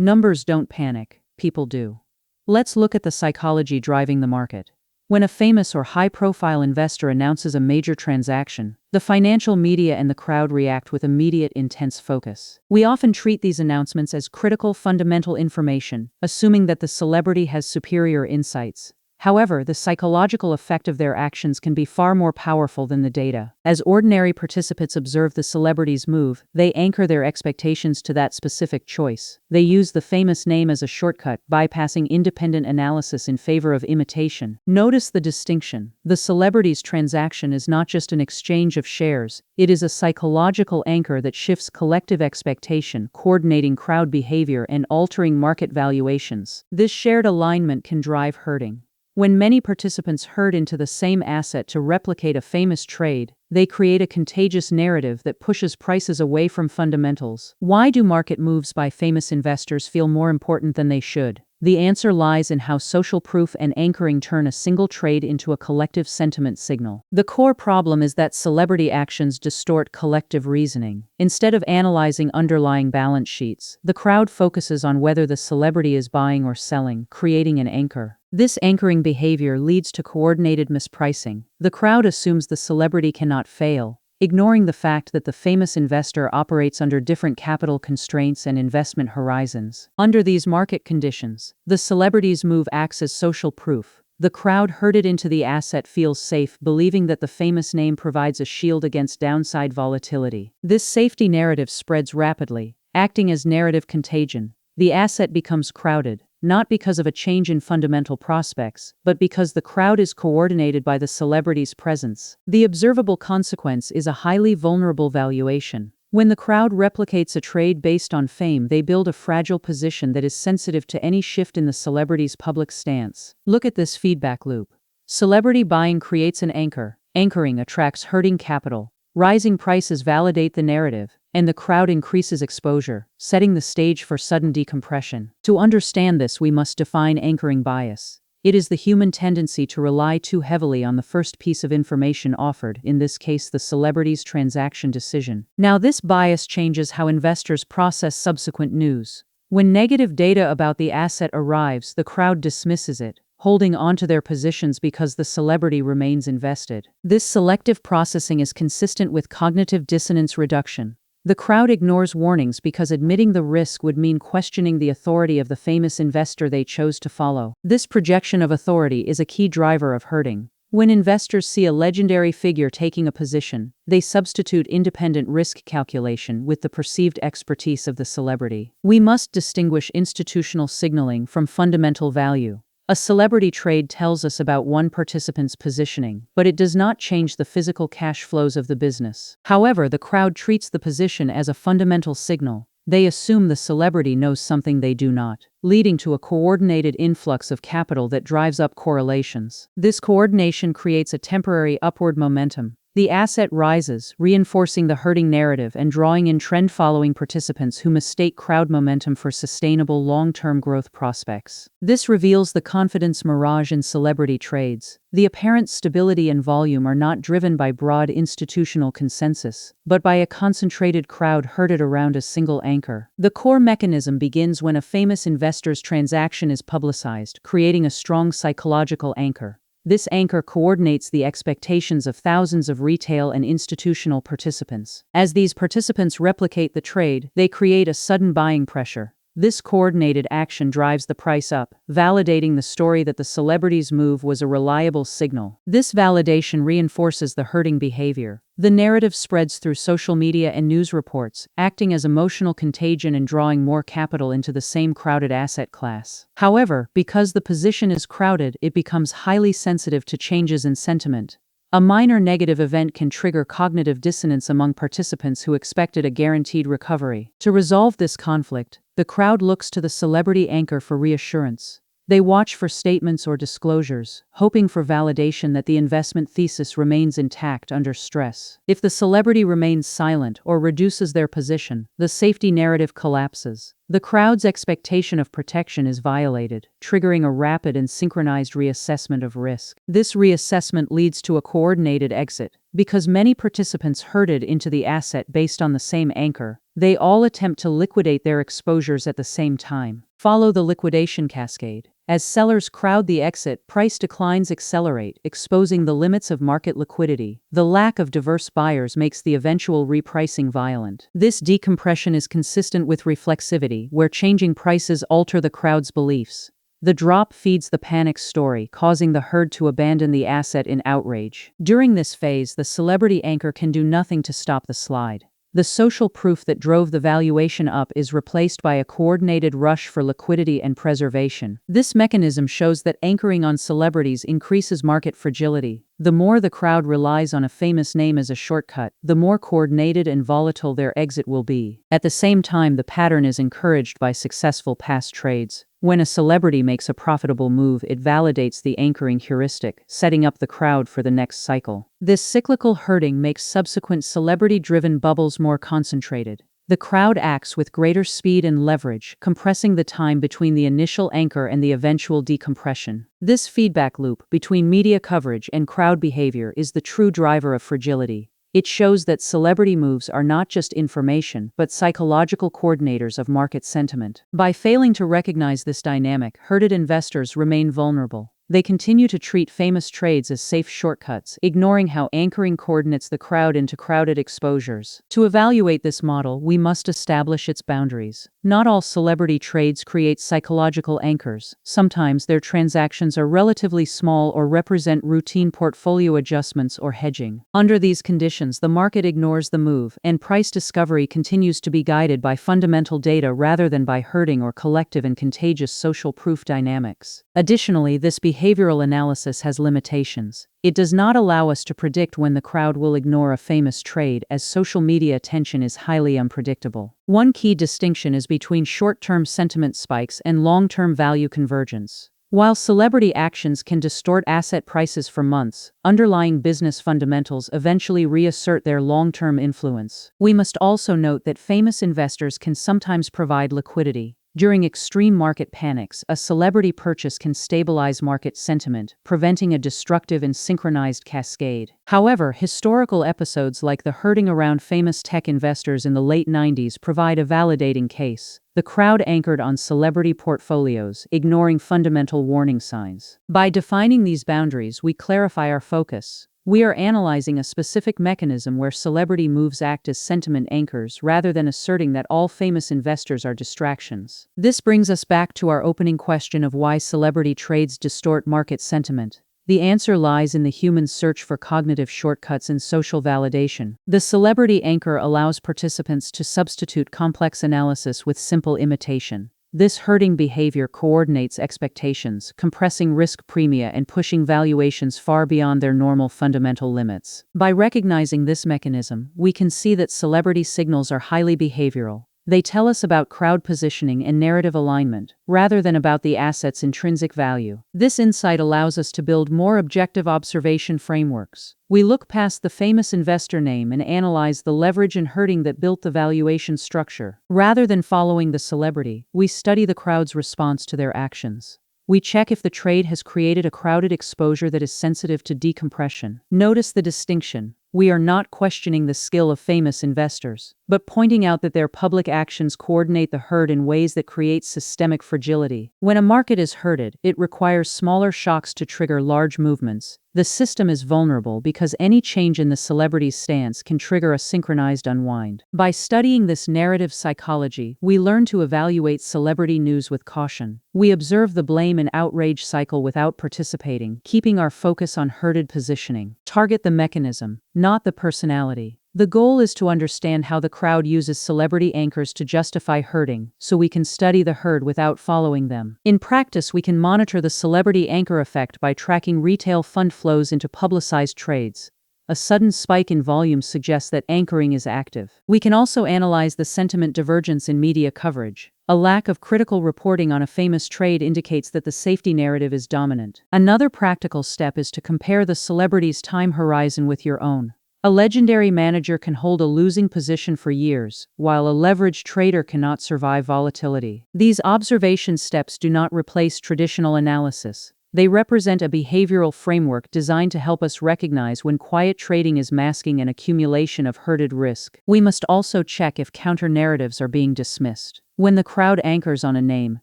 Numbers don't panic, people do. Let's look at the psychology driving the market. When a famous or high-profile investor announces a major transaction, the financial media and the crowd react with immediate, intense focus. We often treat these announcements as critical, fundamental information, assuming that the celebrity has superior insights. However, the psychological effect of their actions can be far more powerful than the data. As ordinary participants observe the celebrity's move, they anchor their expectations to that specific choice. They use the famous name as a shortcut, bypassing independent analysis in favor of imitation. Notice the distinction. The celebrity's transaction is not just an exchange of shares, it is a psychological anchor that shifts collective expectation, coordinating crowd behavior, and altering market valuations. This shared alignment can drive herding. When many participants herd into the same asset to replicate a famous trade, they create a contagious narrative that pushes prices away from fundamentals. Why do market moves by famous investors feel more important than they should? The answer lies in how social proof and anchoring turn a single trade into a collective sentiment signal. The core problem is that celebrity actions distort collective reasoning. Instead of analyzing underlying balance sheets, the crowd focuses on whether the celebrity is buying or selling, creating an anchor. This anchoring behavior leads to coordinated mispricing. The crowd assumes the celebrity cannot fail, ignoring the fact that the famous investor operates under different capital constraints and investment horizons. Under these market conditions, the celebrity's move acts as social proof. The crowd herded into the asset feels safe, believing that the famous name provides a shield against downside volatility. This safety narrative spreads rapidly, acting as narrative contagion. The asset becomes crowded, not because of a change in fundamental prospects, but because the crowd is coordinated by the celebrity's presence. The observable consequence is a highly vulnerable valuation. When the crowd replicates a trade based on fame, they build a fragile position that is sensitive to any shift in the celebrity's public stance. Look at this feedback loop. Celebrity buying creates an anchor. Anchoring attracts herding capital. Rising prices validate the narrative, and the crowd increases exposure, setting the stage for sudden decompression. To understand this, we must define anchoring bias. It is the human tendency to rely too heavily on the first piece of information offered, in this case the celebrity's transaction decision. Now, this bias changes how investors process subsequent news. When negative data about the asset arrives, the crowd dismisses it, holding onto their positions because the celebrity remains invested. This selective processing is consistent with cognitive dissonance reduction. The crowd ignores warnings because admitting the risk would mean questioning the authority of the famous investor they chose to follow. This projection of authority is a key driver of herding. When investors see a legendary figure taking a position, they substitute independent risk calculation with the perceived expertise of the celebrity. We must distinguish institutional signaling from fundamental value. A celebrity trade tells us about one participant's positioning, but it does not change the physical cash flows of the business. However, the crowd treats the position as a fundamental signal. They assume the celebrity knows something they do not, leading to a coordinated influx of capital that drives up correlations. This coordination creates a temporary upward momentum. The asset rises, reinforcing the herding narrative and drawing in trend-following participants who mistake crowd momentum for sustainable long-term growth prospects. This reveals the confidence mirage in celebrity trades. The apparent stability and volume are not driven by broad institutional consensus, but by a concentrated crowd herded around a single anchor. The core mechanism begins when a famous investor's transaction is publicized, creating a strong psychological anchor. This anchor coordinates the expectations of thousands of retail and institutional participants. As these participants replicate the trade, they create a sudden buying pressure. This coordinated action drives the price up, validating the story that the celebrity's move was a reliable signal. This validation reinforces the herding behavior. The narrative spreads through social media and news reports, acting as emotional contagion and drawing more capital into the same crowded asset class. However, because the position is crowded, it becomes highly sensitive to changes in sentiment. A minor negative event can trigger cognitive dissonance among participants who expected a guaranteed recovery. To resolve this conflict, the crowd looks to the celebrity anchor for reassurance. They watch for statements or disclosures, hoping for validation that the investment thesis remains intact under stress. If the celebrity remains silent or reduces their position, the safety narrative collapses. The crowd's expectation of protection is violated, triggering a rapid and synchronized reassessment of risk. This reassessment leads to a coordinated exit. Because many participants herded into the asset based on the same anchor, They all attempt to liquidate their exposures at the same time. Follow the liquidation cascade. As sellers crowd the exit, price declines accelerate, exposing the limits of market liquidity. The lack of diverse buyers makes the eventual repricing violent. This decompression is consistent with reflexivity, where changing prices alter the crowd's beliefs. The drop feeds the panic story, causing the herd to abandon the asset in outrage. During this phase, the celebrity anchor can do nothing to stop the slide. The social proof that drove the valuation up is replaced by a coordinated rush for liquidity and preservation. This mechanism shows that anchoring on celebrities increases market fragility. The more the crowd relies on a famous name as a shortcut, the more coordinated and volatile their exit will be. At the same time, the pattern is encouraged by successful past trades. When a celebrity makes a profitable move, it validates the anchoring heuristic, setting up the crowd for the next cycle. This cyclical herding makes subsequent celebrity-driven bubbles more concentrated. The crowd acts with greater speed and leverage, compressing the time between the initial anchor and the eventual decompression. This feedback loop between media coverage and crowd behavior is the true driver of fragility. It shows that celebrity moves are not just information, but psychological coordinators of market sentiment. By failing to recognize this dynamic, herded investors remain vulnerable. They continue to treat famous trades as safe shortcuts, ignoring how anchoring coordinates the crowd into crowded exposures. To evaluate this model, we must establish its boundaries. Not all celebrity trades create psychological anchors. Sometimes their transactions are relatively small or represent routine portfolio adjustments or hedging. Under these conditions, the market ignores the move, and price discovery continues to be guided by fundamental data rather than by herding or collective and contagious social proof dynamics. Additionally, this behavioral analysis has limitations. It does not allow us to predict when the crowd will ignore a famous trade, as social media attention is highly unpredictable. One key distinction is between short-term sentiment spikes and long-term value convergence. While celebrity actions can distort asset prices for months, underlying business fundamentals eventually reassert their long-term influence. We must also note that famous investors can sometimes provide liquidity. During extreme market panics, a celebrity purchase can stabilize market sentiment, preventing a destructive and synchronized cascade. However, historical episodes like the herding around famous tech investors in the late 90s provide a validating case. The crowd anchored on celebrity portfolios, ignoring fundamental warning signs. By defining these boundaries, we clarify our focus. We are analyzing a specific mechanism where celebrity moves act as sentiment anchors rather than asserting that all famous investors are distractions. This brings us back to our opening question of why celebrity trades distort market sentiment. The answer lies in the human search for cognitive shortcuts and social validation. The celebrity anchor allows participants to substitute complex analysis with simple imitation. This herding behavior coordinates expectations, compressing risk premia and pushing valuations far beyond their normal fundamental limits. By recognizing this mechanism, we can see that celebrity signals are highly behavioral. They tell us about crowd positioning and narrative alignment, rather than about the asset's intrinsic value. This insight allows us to build more objective observation frameworks. We look past the famous investor name and analyze the leverage and herding that built the valuation structure. Rather than following the celebrity, we study the crowd's response to their actions. We check if the trade has created a crowded exposure that is sensitive to decompression. Notice the distinction. We are not questioning the skill of famous investors, but pointing out that their public actions coordinate the herd in ways that create systemic fragility. When a market is herded, it requires smaller shocks to trigger large movements. The system is vulnerable because any change in the celebrity's stance can trigger a synchronized unwind. By studying this narrative psychology, we learn to evaluate celebrity news with caution. We observe the blame and outrage cycle without participating, keeping our focus on herded positioning. Target the mechanism, not the personality. The goal is to understand how the crowd uses celebrity anchors to justify herding, so we can study the herd without following them. In practice, we can monitor the celebrity anchor effect by tracking retail fund flows into publicized trades. A sudden spike in volume suggests that anchoring is active. We can also analyze the sentiment divergence in media coverage. A lack of critical reporting on a famous trade indicates that the safety narrative is dominant. Another practical step is to compare the celebrity's time horizon with your own. A legendary manager can hold a losing position for years, while a leveraged trader cannot survive volatility. These observation steps do not replace traditional analysis. They represent a behavioral framework designed to help us recognize when quiet trading is masking an accumulation of herded risk. We must also check if counter-narratives are being dismissed. When the crowd anchors on a name,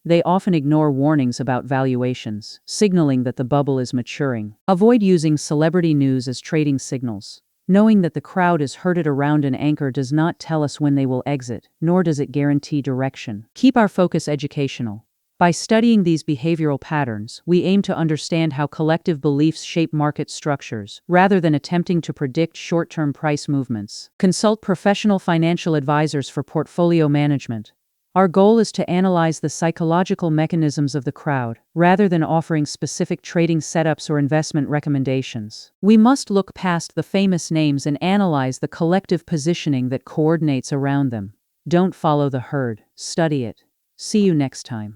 they often ignore warnings about valuations, signaling that the bubble is maturing. Avoid using celebrity news as trading signals. Knowing that the crowd is herded around an anchor does not tell us when they will exit, nor does it guarantee direction. Keep our focus educational. By studying these behavioral patterns, we aim to understand how collective beliefs shape market structures, rather than attempting to predict short-term price movements. Consult professional financial advisors for portfolio management. Our goal is to analyze the psychological mechanisms of the crowd, rather than offering specific trading setups or investment recommendations. We must look past the famous names and analyze the collective positioning that coordinates around them. Don't follow the herd, study it. See you next time.